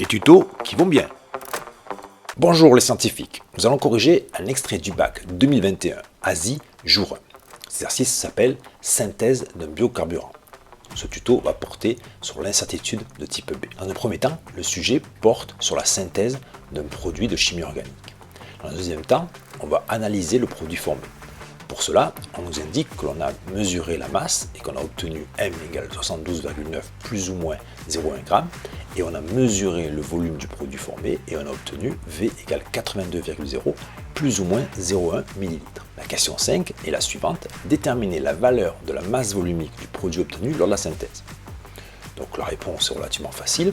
les tutos qui vont bien. Bonjour les scientifiques, nous allons corriger un extrait du bac 2021, Asie, jour 1. Cet exercice s'appelle synthèse d'un biocarburant. Ce tuto va porter sur l'incertitude de type B. Dans un premier temps, le sujet porte sur la synthèse d'un produit de chimie organique. Dans un deuxième temps, on va analyser le produit formé. Pour cela, on nous indique que l'on a mesuré la masse et qu'on a obtenu M égale 72,9 plus ou moins 0,1 g et on a mesuré le volume du produit formé et on a obtenu V égale 82,0 plus ou moins 0,1 ml. La question 5 est la suivante, déterminer la valeur de la masse volumique du produit obtenu lors de la synthèse. Donc la réponse est relativement facile.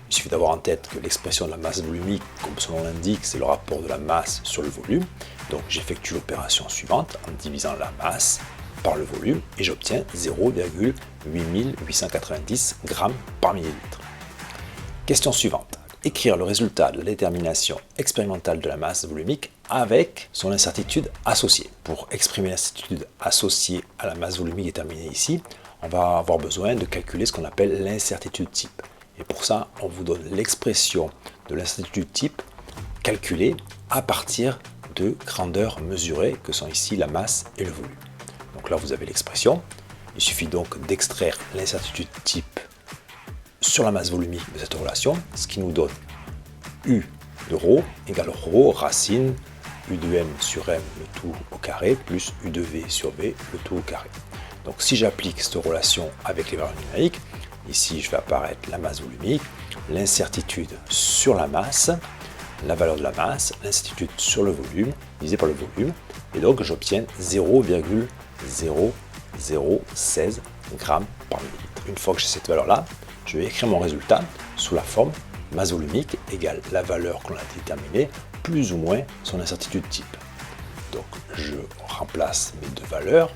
Il suffit d'avoir en tête que l'expression de la masse volumique, comme son nom l'indique, c'est le rapport de la masse sur le volume. Donc j'effectue l'opération suivante en divisant la masse par le volume et j'obtiens 0,8890 g par millilitre. Question suivante. Écrire le résultat de la détermination expérimentale de la masse volumique avec son incertitude associée. Pour exprimer l'incertitude associée à la masse volumique déterminée ici, on va avoir besoin de calculer ce qu'on appelle l'incertitude type. Et pour ça, on vous donne l'expression de l'incertitude type calculée à partir de grandeurs mesurées que sont ici la masse et le volume. Donc là, vous avez l'expression. Il suffit donc d'extraire l'incertitude type sur la masse volumique de cette relation, ce qui nous donne U de ρ égale ρ racine U de M sur M le tout au carré plus U de V sur V le tout au carré. Donc si j'applique cette relation avec les valeurs numériques, ici je vais apparaître la masse volumique, l'incertitude sur la masse, la valeur de la masse, l'incertitude sur le volume, divisé par le volume, et donc j'obtiens 0,0016 g par millilitre. Une fois que j'ai cette valeur-là, je vais écrire mon résultat sous la forme masse volumique égale la valeur qu'on a déterminée plus ou moins son incertitude type. Donc je remplace mes deux valeurs.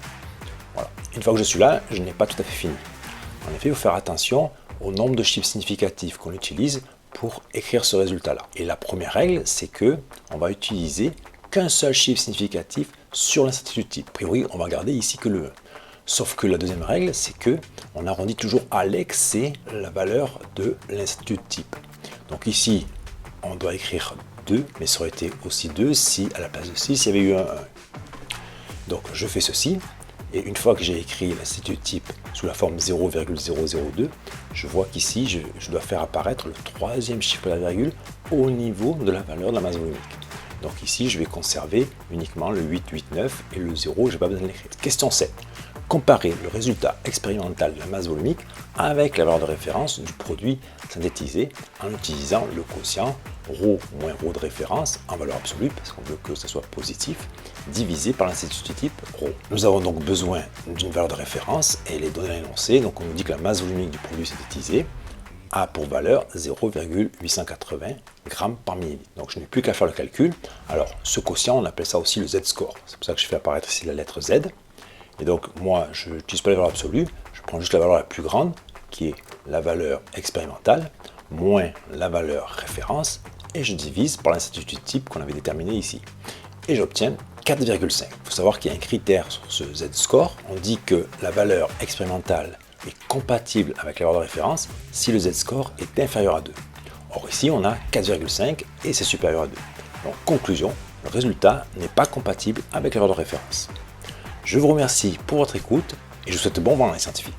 Voilà. Une fois que je suis là, je n'ai pas tout à fait fini. En effet, il faut faire attention au nombre de chiffres significatifs qu'on utilise pour écrire ce résultat-là. Et la première règle, c'est que on va utiliser qu'un seul chiffre significatif sur l'incertitude type. A priori, on va garder ici que le 1. Sauf que la deuxième règle, c'est que on arrondit toujours à l'excès la valeur de l'incertitude type. Donc ici, on doit écrire 2, mais ça aurait été aussi 2 si, à la place de 6, il y avait eu un 1. Donc je fais ceci, et une fois que j'ai écrit l'incertitude type sous la forme 0,002, je vois qu'ici, je dois faire apparaître le troisième chiffre de la virgule au niveau de la valeur de la masse volumique. Donc ici, je vais conserver uniquement le 889 et le 0, je n'ai pas besoin de l'écrire. Question 7. Comparer le résultat expérimental de la masse volumique avec la valeur de référence du produit synthétisé en utilisant le quotient ρ moins ρ de référence en valeur absolue, parce qu'on veut que ça soit positif, divisé par l'incertitude type ρ. Nous avons donc besoin d'une valeur de référence et elle est donnée à l'énoncé. Donc on nous dit que la masse volumique du produit synthétisé a pour valeur 0,880 g par millilitre. Donc je n'ai plus qu'à faire le calcul. Alors ce quotient, on appelle ça aussi le Z-score. C'est pour ça que je fais apparaître ici la lettre Z. Et donc moi, je n'utilise pas la valeur absolue, je prends juste la valeur la plus grande, qui est la valeur expérimentale, moins la valeur référence, et je divise par l'incertitude type qu'on avait déterminée ici. Et j'obtiens 4,5. Il faut savoir qu'il y a un critère sur ce Z-score. On dit que la valeur expérimentale est compatible avec la valeur de référence si le Z-score est inférieur à 2. Or ici, on a 4,5 et c'est supérieur à 2. Donc conclusion, le résultat n'est pas compatible avec la valeur de référence. Je vous remercie pour votre écoute et je vous souhaite bon vent les scientifiques.